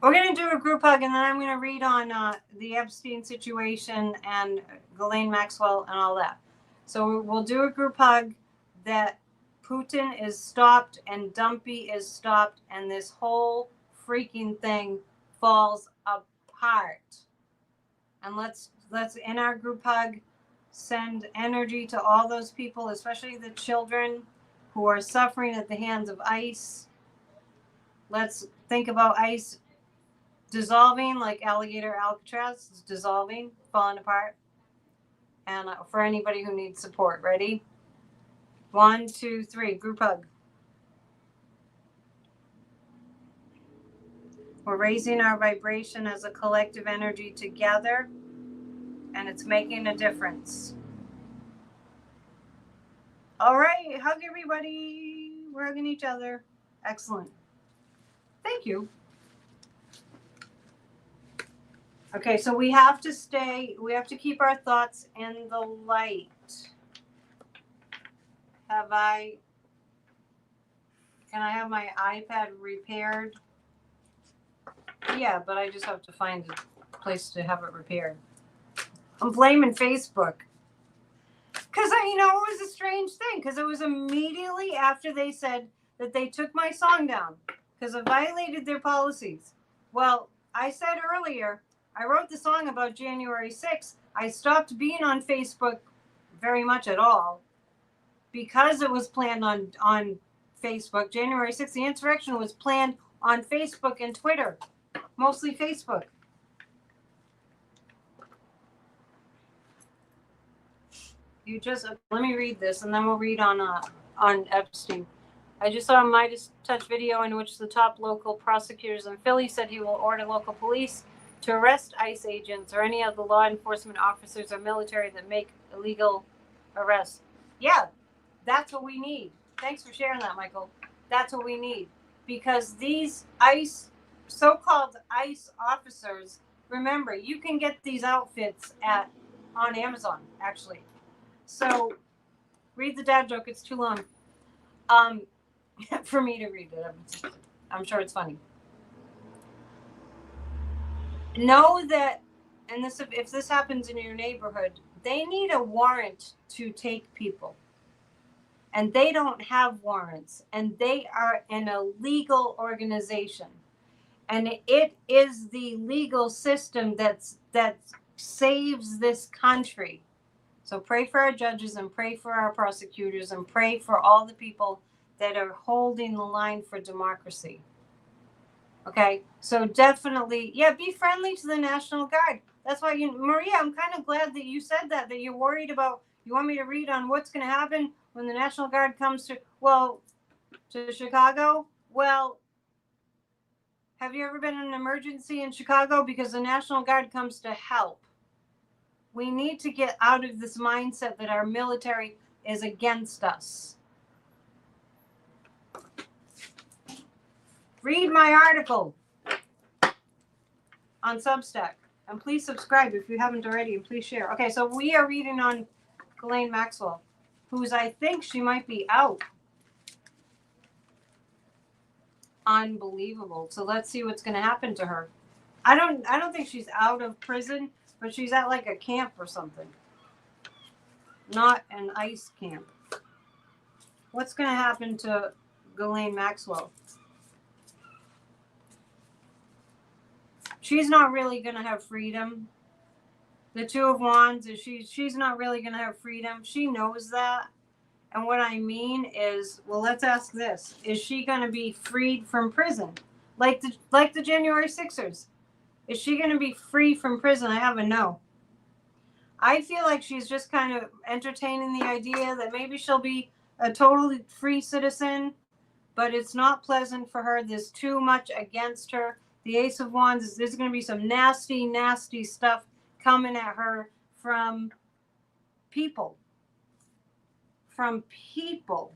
We're going to do a group hug, and then I'm going to read on the Epstein situation and Ghislaine Maxwell and all that. So we'll do a group hug that Putin is stopped and Dumpy is stopped, and this whole freaking thing falls apart. And let's in our group hug send energy to all those people, especially the children who are suffering at the hands of ICE. Let's think about ICE dissolving like alligator Alcatraz. It's dissolving, falling apart. And for anybody who needs support, ready? 1, 2, 3, group hug. We're raising our vibration as a collective energy together, and it's making a difference. All right, hug everybody. We're hugging each other. Excellent. Thank you. Okay, so we have to keep our thoughts in the light. Can I have my iPad repaired? Yeah, but I just have to find a place to have it repaired. I'm blaming Facebook. Because, it was a strange thing. Because it was immediately after they said that they took my song down. Because it violated their policies. Well, I said earlier, I wrote the song about January 6th. I stopped being on Facebook very much at all. Because it was planned on Facebook. January 6th, the insurrection was planned on Facebook and Twitter. Mostly Facebook. Let me read this, and then we'll read on Epstein. I just saw a Midas Touch video in which the top local prosecutors in Philly said he will order local police to arrest ICE agents or any of the law enforcement officers or military that make illegal arrests. Yeah, that's what we need. Thanks for sharing that, Michael. That's what we need. Because these so-called ICE officers, remember, you can get these outfits on Amazon, actually. So, read the dad joke. It's too long for me to read it. I'm sure it's funny. Know that, and if this happens in your neighborhood, they need a warrant to take people. And they don't have warrants. And they are an illegal organization. And it is the legal system that saves this country. So pray for our judges and pray for our prosecutors and pray for all the people that are holding the line for democracy. Okay, so definitely, be friendly to the National Guard. That's why Maria, I'm kind of glad that you said that you're worried about, you want me to read on what's going to happen when the National Guard comes to Chicago? Well, have you ever been in an emergency in Chicago? Because the National Guard comes to help. We need to get out of this mindset that our military is against us. Read my article on Substack. And please subscribe if you haven't already, and please share. Okay, so we are reading on Ghislaine Maxwell, I think she might be out. Unbelievable. So let's see what's going to happen to her. I don't think she's out of prison, but she's at like a camp or something. Not an ICE camp. What's going to happen to Ghislaine Maxwell? She's not really going to have freedom. The Two of Wands is she's not really going to have freedom. She knows that. And what I mean is, well, let's ask this. Is she going to be freed from prison? Like the January 6ers. Is she going to be free from prison? I have a no. I feel like she's just kind of entertaining the idea that maybe she'll be a totally free citizen, but it's not pleasant for her. There's too much against her. The Ace of Wands, there's going to be some nasty, nasty stuff coming at her from people. From people.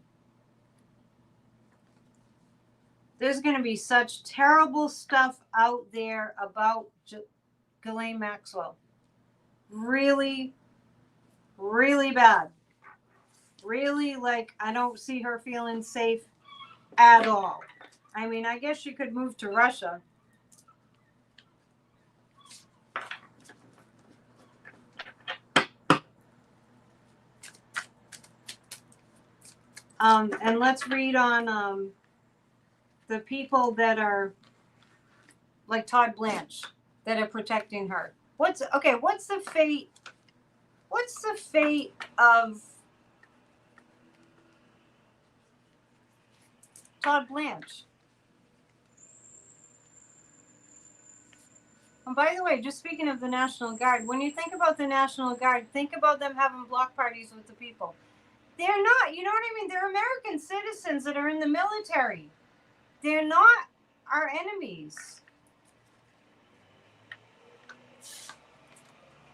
There's going to be such terrible stuff out there about Ghislaine Maxwell. Really, really bad. Really, I don't see her feeling safe at all. I mean, I guess she could move to Russia. And let's read on the people that are like Todd Blanche that are protecting her. What's the fate? What's the fate of Todd Blanche? And by the way, just speaking of the National Guard, when you think about the National Guard, think about them having block parties with the people. They're not, you know what I mean? They're American citizens that are in the military. They're not our enemies.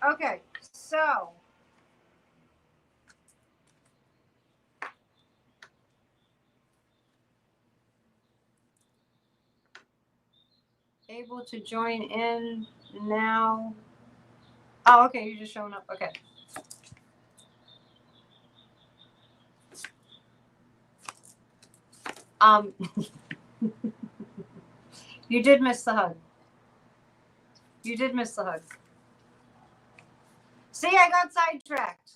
Okay, so able to join in now. Oh, okay, you're just showing up. Okay. You did miss the hug. You did miss the hug. See, I got sidetracked.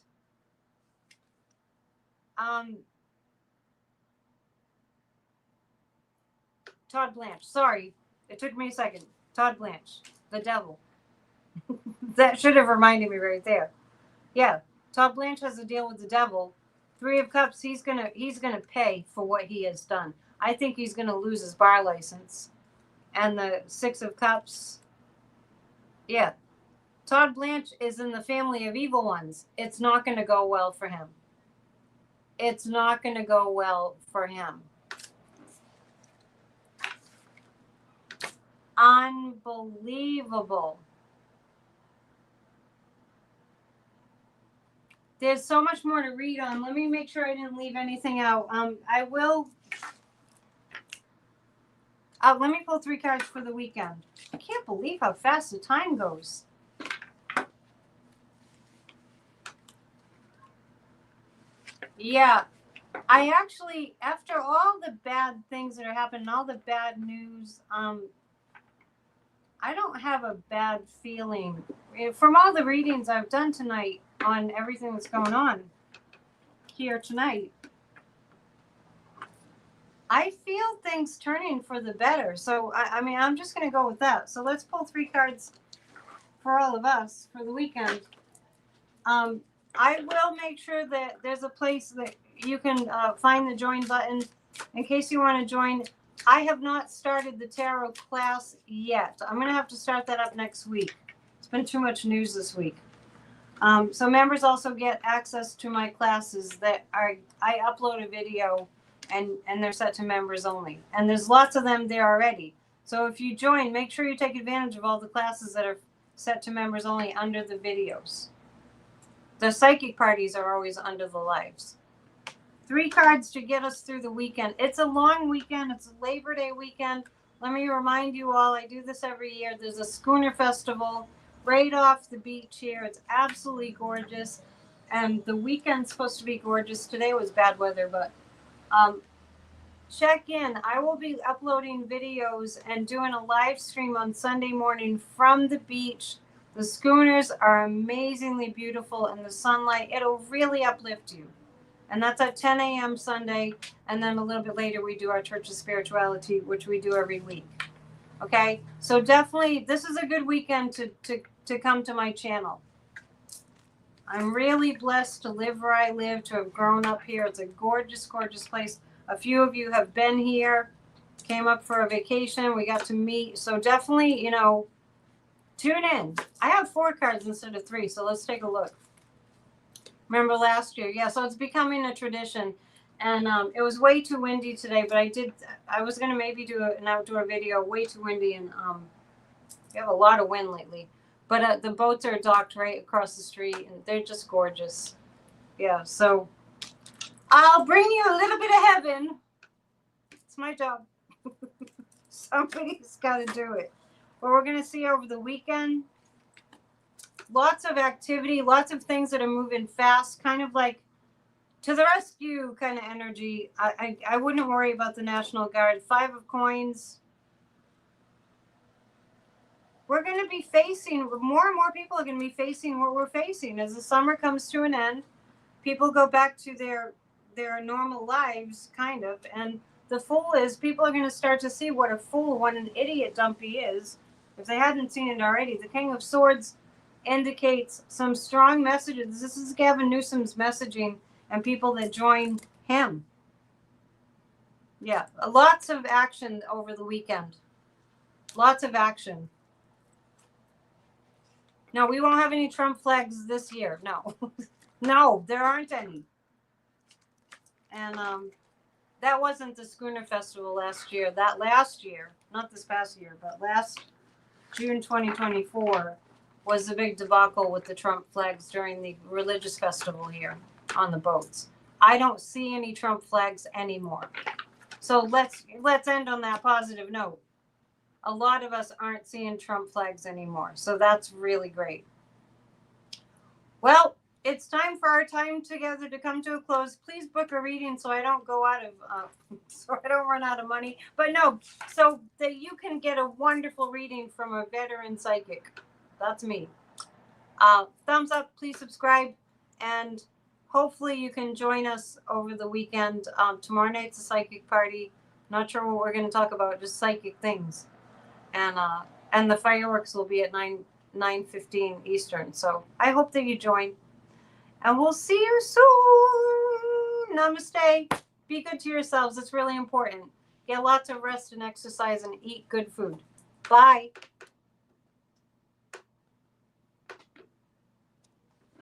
Todd Blanche. Sorry, it took me a second. Todd Blanche, the devil. That should have reminded me right there. Yeah, Todd Blanche has a deal with the devil. Three of Cups. He's gonna pay for what he has done. I think he's gonna lose his bar license. And the Six of Cups. Yeah, Todd Blanche is in the family of evil ones. It's not gonna go well for him. It's not gonna go well for him. Unbelievable. There's so much more to read on. Let me make sure I didn't leave anything out. I will. Let me pull 3 cards for the weekend. I can't believe how fast the time goes. Yeah, I actually, after all the bad things that are happening, all the bad news, I don't have a bad feeling from all the readings I've done tonight on everything that's going on here tonight. I feel things turning for the better. So, I mean, I'm just going to go with that. So let's pull 3 cards for all of us for the weekend. I will make sure that there's a place that you can find the join button in case you want to join. I have not started the tarot class yet. I'm going to have to start that up next week. It's been too much news this week. So members also get access to my classes that are, I upload a video and they're set to members only. And there's lots of them there already. So if you join, make sure you take advantage of all the classes that are set to members only under the videos. The psychic parties are always under the lives. 3 cards to get us through the weekend. It's a long weekend. It's a Labor Day weekend. Let me remind you all, I do this every year. There's a schooner festival right off the beach here. It's absolutely gorgeous. And the weekend's supposed to be gorgeous. Today was bad weather, but check in. I will be uploading videos and doing a live stream on Sunday morning from the beach. The schooners are amazingly beautiful in the sunlight. It'll really uplift you. And that's at 10 a.m. Sunday. And then a little bit later, we do our Church of Spirituality, which we do every week. Okay? So definitely, this is a good weekend to come to my channel. I'm really blessed to live where I live, to have grown up here. It's a gorgeous, gorgeous place. A few of you have been here, came up for a vacation. We got to meet. So definitely, tune in. I have 4 cards instead of 3, so let's take a look. Remember last year? Yeah, so it's becoming a tradition. And it was way too windy today, but I was going to maybe do an outdoor video, way too windy, and we have a lot of wind lately. But the boats are docked right across the street, and they're just gorgeous. Yeah, so I'll bring you a little bit of heaven. It's my job. Somebody's got to do it. What we're going to see over the weekend, lots of activity, lots of things that are moving fast, kind of like to the rescue kind of energy. I wouldn't worry about the National Guard. 5 of Coins. We're going to be facing, more and more people are going to be facing what we're facing. As the summer comes to an end, people go back to their normal lives, kind of. And the Fool is, people are going to start to see what a fool, what an idiot Dumpy is, if they hadn't seen it already. The King of Swords indicates some strong messages. This is Gavin Newsom's messaging and people that join him. Yeah, lots of action over the weekend. Lots of action. No, we won't have any Trump flags this year. No. No, there aren't any. And that wasn't the Schooner Festival last year. That last year, not this past year, but last June 2024 was the big debacle with the Trump flags during the religious festival here on the boats. I don't see any Trump flags anymore. So let's end on that positive note. a lot of us aren't seeing Trump flags anymore. So that's really great. Well, it's time for our time together to come to a close. Please book a reading so I don't go out of, so I don't run out of money. But no, so that you can get a wonderful reading from a veteran psychic. That's me. Thumbs up, please subscribe, and hopefully you can join us over the weekend. Tomorrow night's a psychic party. Not sure what we're going to talk about, just psychic things. And the fireworks will be at 9:15 Eastern. So I hope that you join. And we'll see you soon. Namaste. Be good to yourselves. It's really important. Get lots of rest and exercise and eat good food. Bye.